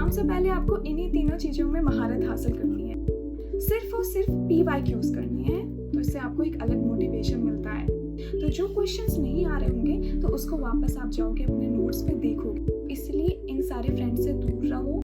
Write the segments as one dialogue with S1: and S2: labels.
S1: Exam से पहले आपको इन्हीं तीनों चीज़ों में महारत हासिल करनी है। सिर्फ और सिर्फ PYQs करनी है, तो इससे आपको एक अलग मोटिवेशन मिलता है। तो जो क्वेश्चंस नहीं आ रहे होंगे तो उसको वापस आप जाओगे अपने नोट्स में देखोगे। इसलिए इन सारे फ्रेंड्स से दूर रहो।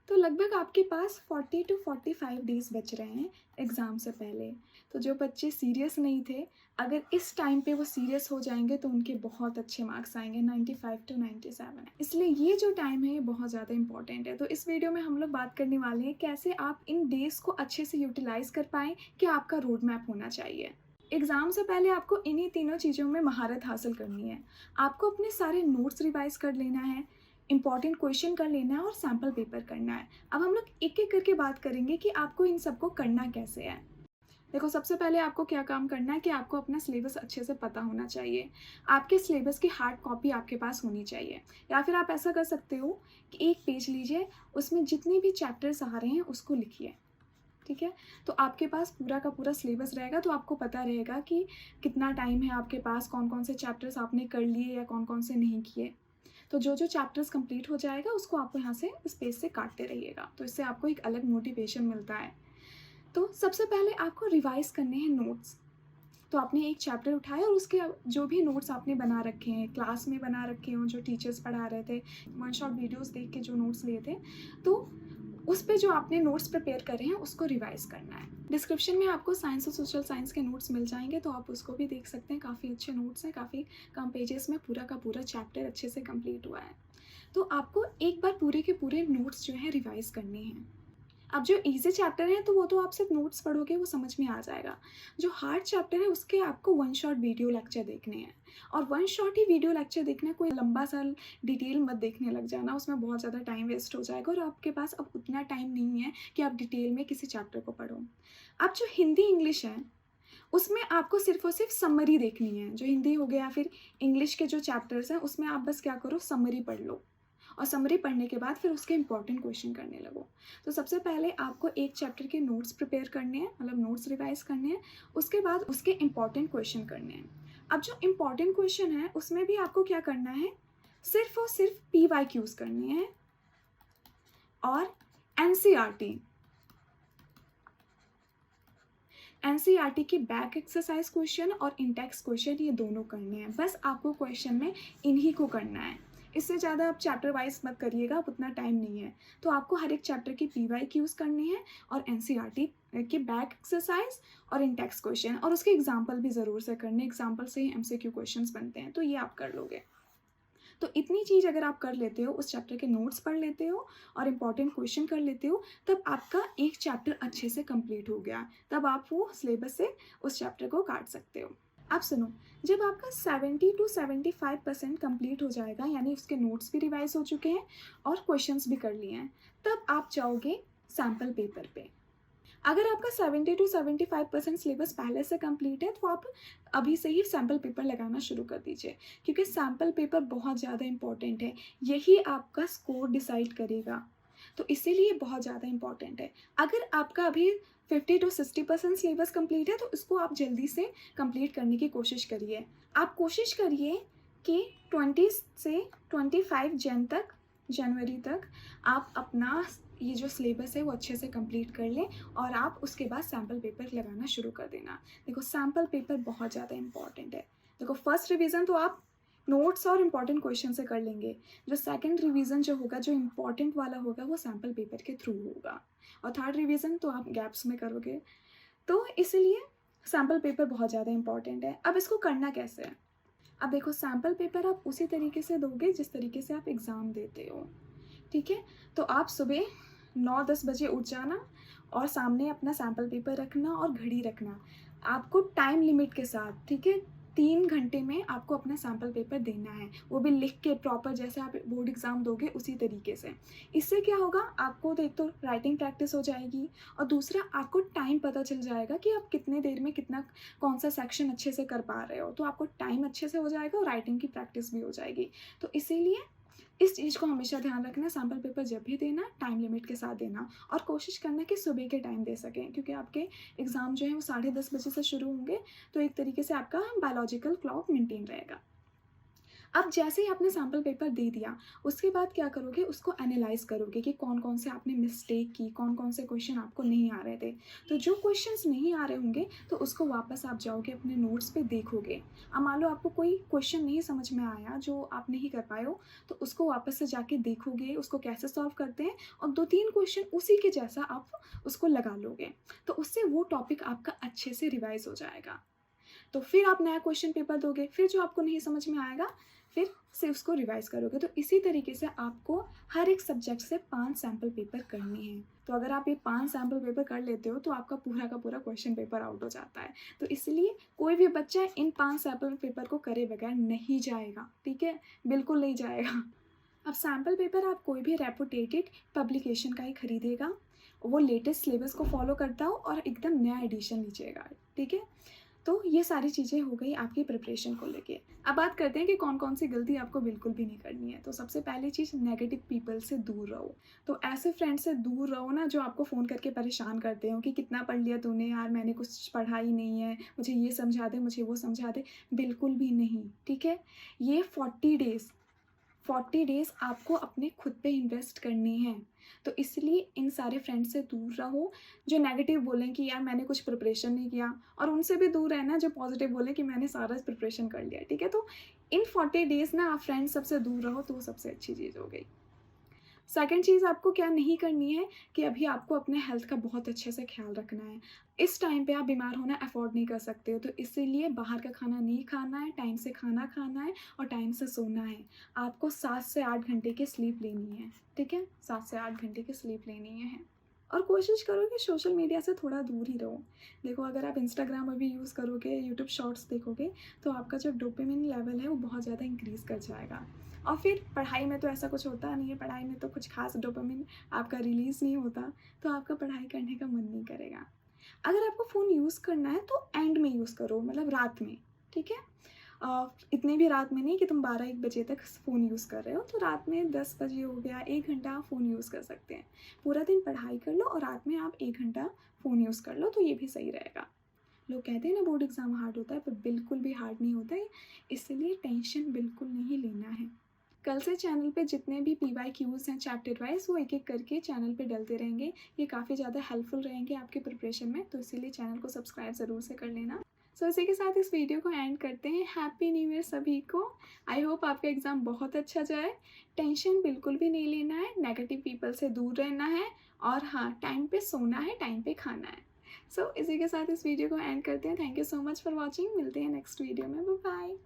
S1: तो लगभग आपके पास 40 to 45 डेज बच रहे हैं एग्ज़ाम से पहले। तो जो बच्चे सीरियस नहीं थे, अगर इस टाइम पे वो सीरियस हो जाएंगे तो उनके बहुत अच्छे मार्क्स आएंगे, 95 to 97। इसलिए ये जो टाइम है ये बहुत ज़्यादा इंपॉर्टेंट है। तो इस वीडियो में हम लोग बात करने वाले हैं कैसे आप इन डेज़ को अच्छे से यूटिलाइज़ कर पाएँ, क्या आपका रोड मैप होना चाहिए। एग्ज़ाम से पहले आपको इन्हीं तीनों चीज़ों में महारत हासिल करनी है। आपको अपने सारे नोट्स रिवाइज़ कर लेना है, इंपॉर्टेंट क्वेश्चन कर लेना है और सैम्पल पेपर करना है। अब हम लोग एक एक करके बात करेंगे कि आपको इन सबको करना कैसे है। देखो, सबसे पहले आपको क्या काम करना है कि आपको अपना सिलेबस अच्छे से पता होना चाहिए। आपके सिलेबस की हार्ड कॉपी आपके पास होनी चाहिए, या फिर आप ऐसा कर सकते हो कि एक पेज लीजिए, उसमें जितने भी चैप्टर्स आ रहे हैं उसको लिखिए। ठीक है, तो आपके पास पूरा का पूरा सिलेबस रहेगा, तो आपको पता रहेगा कि कितना टाइम है आपके पास, कौन कौन से चैप्टर्स आपने कर लिए या कौन कौन से नहीं किए। तो जो जो चैप्टर्स कंप्लीट हो जाएगा उसको आप यहाँ से इस पेज से काटते रहिएगा, तो इससे आपको एक अलग मोटिवेशन मिलता है। तो सबसे पहले आपको रिवाइज करने हैं नोट्स। तो आपने एक चैप्टर उठाया और उसके जो भी नोट्स आपने बना रखे हैं, क्लास में बना रखे हों, जो टीचर्स पढ़ा रहे थे, वन शॉट वीडियोस देख के जो नोट्स लिए थे, तो उस पे जो आपने नोट्स प्रिपेयर करे हैं उसको रिवाइज करना है। डिस्क्रिप्शन में आपको साइंस और सोशल साइंस के नोट्स मिल जाएंगे, तो आप उसको भी देख सकते हैं। काफ़ी अच्छे नोट्स हैं, काफ़ी कम पेजेस में पूरा का पूरा चैप्टर अच्छे से कंप्लीट हुआ है। तो आपको एक बार पूरे के पूरे नोट्स जो हैं रिवाइज करने हैं। अब जो इजी चैप्टर है तो वो तो आप सिर्फ नोट्स पढ़ोगे वो समझ में आ जाएगा। जो हार्ड चैप्टर है उसके आपको वन शॉट वीडियो लेक्चर देखने हैं, और वन शॉट ही वीडियो लेक्चर देखना, कोई लंबा सा डिटेल मत देखने लग जाना, उसमें बहुत ज़्यादा टाइम वेस्ट हो जाएगा और आपके पास अब उतना टाइम नहीं है कि आप डिटेल में किसी चैप्टर को पढ़ो। अब जो हिंदी इंग्लिश है उसमें आपको सिर्फ और सिर्फ समरी देखनी है। जो हिंदी हो गया, फिर इंग्लिश के जो चैप्टर्स हैं उसमें आप बस क्या करो, समरी पढ़ लो, और समरी पढ़ने के बाद फिर उसके इंपॉर्टेंट क्वेश्चन करने लगो। तो सबसे पहले आपको एक चैप्टर के नोट्स प्रिपेयर करने हैं, मतलब नोट्स रिवाइज करने हैं, उसके बाद उसके इंपॉर्टेंट क्वेश्चन करने हैं। अब जो इंपॉर्टेंट क्वेश्चन है उसमें भी आपको क्या करना है, सिर्फ और सिर्फ PYQs करने हैं और एनसीईआरटी की बैक एक्सरसाइज क्वेश्चन और इंटेक्स क्वेश्चन, ये दोनों करने हैं। बस आपको क्वेश्चन में इन्हीं को करना है, इससे ज़्यादा आप चैप्टर वाइज मत करिएगा, अब उतना टाइम नहीं है। तो आपको हर एक चैप्टर की PYQs करनी है और एनसीईआरटी की बैक एक्सरसाइज और इंटेक्स क्वेश्चन, और उसके एग्जाम्पल भी ज़रूर से करने, एग्जाम्पल से ही MCQ क्वेश्चंस बनते हैं, तो ये आप कर लोगे। तो इतनी चीज़ अगर आप कर लेते हो, उस चैप्टर के नोट्स पढ़ लेते हो और इंपॉर्टेंट क्वेश्चन कर लेते हो, तब आपका एक चैप्टर अच्छे से कंप्लीट हो गया। तब आप वो सिलेबस से उस चैप्टर को काट सकते हो। अब सुनो, जब आपका 70 to 75% कंप्लीट हो जाएगा, यानी उसके नोट्स भी रिवाइज हो चुके हैं और क्वेश्चंस भी कर लिए हैं, तब आप जाओगे सैम्पल पेपर पे। अगर आपका 70 to 75% सिलेबस पहले से कंप्लीट है तो आप अभी से ही सैम्पल पेपर लगाना शुरू कर दीजिए, क्योंकि सैम्पल पेपर बहुत ज़्यादा इंपॉर्टेंट है, यही आपका स्कोर डिसाइड करेगा। तो इसीलिए बहुत ज़्यादा इंपॉर्टेंट है। अगर आपका अभी 50 to 60% सिलेबस कंप्लीट है तो इसको आप जल्दी से कंप्लीट करने की कोशिश करिए। आप कोशिश करिए कि 20 से 25 जनवरी तक आप अपना ये जो सिलेबस है वो अच्छे से कंप्लीट कर लें, और आप उसके बाद सैम्पल पेपर लगाना शुरू कर देना। देखो, सैम्पल पेपर बहुत ज़्यादा इंपॉर्टेंट है। देखो, फर्स्ट रिवीजन तो आप नोट्स और इम्पॉर्टेंट क्वेश्चन से कर लेंगे, जो सेकंड रिवीजन जो होगा, जो इम्पॉर्टेंट वाला होगा, वो सैम्पल पेपर के थ्रू होगा, और थर्ड रिवीजन तो आप गैप्स में करोगे। तो इसलिए सैम्पल पेपर बहुत ज़्यादा इंपॉर्टेंट है। अब इसको करना कैसे है? अब देखो, सैम्पल पेपर आप उसी तरीके से दोगे जिस तरीके से आप एग्ज़ाम देते हो। ठीक है, तो आप सुबह 9-10 बजे उठ जाना और सामने अपना सैम्पल पेपर रखना और घड़ी रखना, आपको टाइम लिमिट के साथ। ठीक है, 3 घंटे में आपको अपना सैम्पल पेपर देना है, वो भी लिख के प्रॉपर, जैसे आप बोर्ड एग्ज़ाम दोगे उसी तरीके से। इससे क्या होगा, आपको एक तो राइटिंग प्रैक्टिस हो जाएगी, और दूसरा आपको टाइम पता चल जाएगा कि आप कितने देर में कितना कौन सा सेक्शन अच्छे से कर पा रहे हो, तो आपको टाइम अच्छे से हो जाएगा और राइटिंग की प्रैक्टिस भी हो जाएगी। तो इसीलिए इस चीज़ को हमेशा ध्यान रखना, सैम्पल पेपर जब भी देना टाइम लिमिट के साथ देना, और कोशिश करना कि सुबह के टाइम दे सकें, क्योंकि आपके एग्ज़ाम जो है वो 10:30 बजे से शुरू होंगे, तो एक तरीके से आपका बायोलॉजिकल क्लॉक मेंटेन रहेगा। अब जैसे ही आपने सैम्पल पेपर दे दिया, उसके बाद क्या करोगे, उसको एनालाइज़ करोगे कि कौन-कौन से आपने मिस्टेक की, कौन-कौन से क्वेश्चन आपको नहीं आ रहे थे। तो जो क्वेश्चंस नहीं आ रहे होंगे, तो उसको वापस आप जाओगे अपने नोट्स पे देखोगे। अब मान लो आपको कोई क्वेश्चन नहीं समझ में आया, जो आप नहीं कर पाए हो, तो उसको वापस से जाके देखोगे, उसको कैसे सॉल्व करते हैं, और 2-3 क्वेश्चन उसी के जैसा आप उसको लगा लोगे। तो उससे वो टॉपिक आपका अच्छे से रिवाइज़ हो जाएगा। तो फिर आप नया क्वेश्चन पेपर दोगे, फिर जो आपको नहीं समझ में आएगा, फिर से उसको रिवाइज़ करोगे। तो इसी तरीके से आपको हर एक सब्जेक्ट से 5 सैम्पल पेपर करने हैं। तो अगर आप ये 5 सैम्पल पेपर कर लेते हो, तो आपका पूरा का पूरा क्वेश्चन पेपर आउट हो जाता है। तो इसलिए कोई भी बच्चा इन 5 सैम्पल पेपर को करे बगैर नहीं जाएगा, ठीक है? बिल्कुल नहीं जाएगा। अब सैम्पल पेपर आप कोई भी रेपुटेटेड पब्लिकेशन का ही खरीदेगा, वो लेटेस्ट सिलेबस को फॉलो करता हो और एकदम नया एडिशन लीजिएगा, ठीक है? तो ये सारी चीज़ें हो गई आपकी प्रिपरेशन को लेके। अब बात करते हैं कि कौन-कौन सी गलती आपको बिल्कुल भी नहीं करनी है। तो सबसे पहली चीज़, नेगेटिव पीपल से दूर रहो। तो ऐसे फ्रेंड से दूर रहो ना, जो आपको फ़ोन करके परेशान करते हो कि कितना पढ़ लिया तूने यार, मैंने कुछ पढ़ा ही नहीं है, मुझे ये समझा दे, मुझे वो समझा दे। बिल्कुल भी नहीं, ठीक है? ये 40 डेज़ आपको अपने खुद पे इन्वेस्ट करने हैं। तो इसलिए इन सारे फ्रेंड्स से दूर रहो, जो नेगेटिव बोलें कि यार मैंने कुछ प्रिपरेशन नहीं किया, और उनसे भी दूर रहना जो पॉजिटिव बोलें कि मैंने सारा प्रिपरेशन कर लिया, ठीक है? तो इन 40 डेज़ ना आप फ्रेंड्स सबसे दूर रहो, तो वो सबसे अच्छी चीज़ हो गई। सेकंड चीज़ आपको क्या नहीं करनी है कि अभी आपको अपने हेल्थ का बहुत अच्छे से ख्याल रखना है। इस टाइम पे आप बीमार होना अफ़ोर्ड नहीं कर सकते हो, तो इसीलिए बाहर का खाना नहीं खाना है, टाइम से खाना खाना है और टाइम से सोना है। आपको 7 से 8 घंटे की स्लीप लेनी है, ठीक है? 7 से 8 घंटे की स्लीप लेनी है। और कोशिश करो कि सोशल मीडिया से थोड़ा दूर ही रहो। देखो, अगर आप इंस्टाग्राम अभी यूज़ करोगे, यूट्यूब शॉर्ट्स देखोगे, तो आपका जो डोपामिन लेवल है वो बहुत ज़्यादा इंक्रीज़ कर जाएगा। और फिर पढ़ाई में तो ऐसा कुछ होता नहीं है, पढ़ाई में तो कुछ ख़ास डोपामिन आपका रिलीज़ नहीं होता, तो आपका पढ़ाई करने का मन नहीं करेगा। अगर आपको फ़ोन यूज़ करना है तो एंड में यूज़ करो, मतलब रात में, ठीक है? इतनी भी रात में नहीं कि तुम 12-1 बजे तक फ़ोन यूज़ कर रहे हो, तो रात में 10 बजे हो गया, 1 घंटा आप फ़ोन यूज़ कर सकते हैं। पूरा दिन पढ़ाई कर लो और रात में आप 1 घंटा फ़ोन यूज़ कर लो, तो ये भी सही रहेगा। लोग कहते हैं ना बोर्ड एग्ज़ाम हार्ड होता है, पर बिल्कुल भी हार्ड नहीं होता है, इसलिए टेंशन बिल्कुल नहीं लेना है। कल से चैनल पे जितने भी पीवाईक्यूज़ हैं चैप्टर वाइज़, वो एक-एक करके चैनल पे डलते रहेंगे। ये काफ़ी ज़्यादा हेल्पफुल रहेंगे आपके प्रिपरेशन में, तो इसीलिए चैनल को सब्सक्राइब ज़रूर से कर लेना। सो इसी के साथ इस वीडियो को एंड करते हैं। हैप्पी न्यू ईयर सभी को। आई होप आपका एग्ज़ाम बहुत अच्छा जाए। टेंशन बिल्कुल भी नहीं लेना है, नेगेटिव पीपल से दूर रहना है, और हाँ, टाइम पे सोना है, टाइम पे खाना है। सो इसी के साथ इस वीडियो को एंड करते हैं। Thank you so much for watching. मिलते हैं नेक्स्ट वीडियो में। Bye bye.